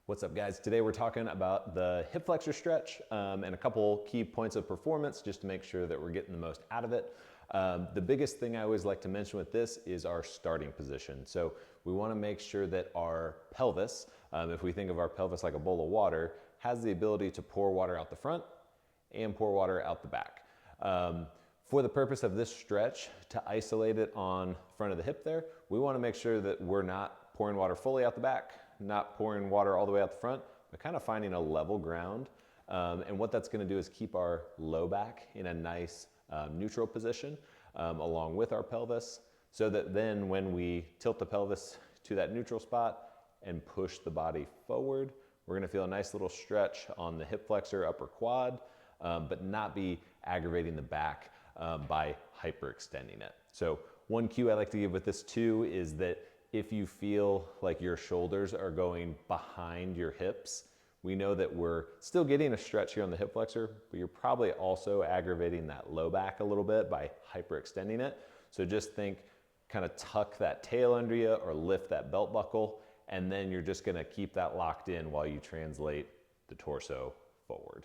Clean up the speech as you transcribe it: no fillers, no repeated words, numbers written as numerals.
What's up, guys? Today we're talking about the hip flexor stretch and a couple key points of performance just to make sure that we're getting the most out of it. The biggest thing I always like to mention with this is our starting position. So we want to make sure that our pelvis, if we think of our pelvis like a bowl of water, has the ability to pour water out the front and pour water out the back. For the purpose of this stretch, to isolate it on front of the hip there, we want to make sure that we're not pouring water fully out the back, not pouring water all the way out the front, but kind of finding a level ground. And what that's going to do is keep our low back in a nice neutral position along with our pelvis, so that then when we tilt the pelvis to that neutral spot and push the body forward, we're going to feel a nice little stretch on the hip flexor upper quad, but not be aggravating the back by hyperextending it. So one cue I like to give with this too is that if you feel like your shoulders are going behind your hips, we know that we're still getting a stretch here on the hip flexor, but you're probably also aggravating that low back a little bit by hyperextending it. So just think, kind of tuck that tail under you or lift that belt buckle, and then you're just gonna keep that locked in while you translate the torso forward.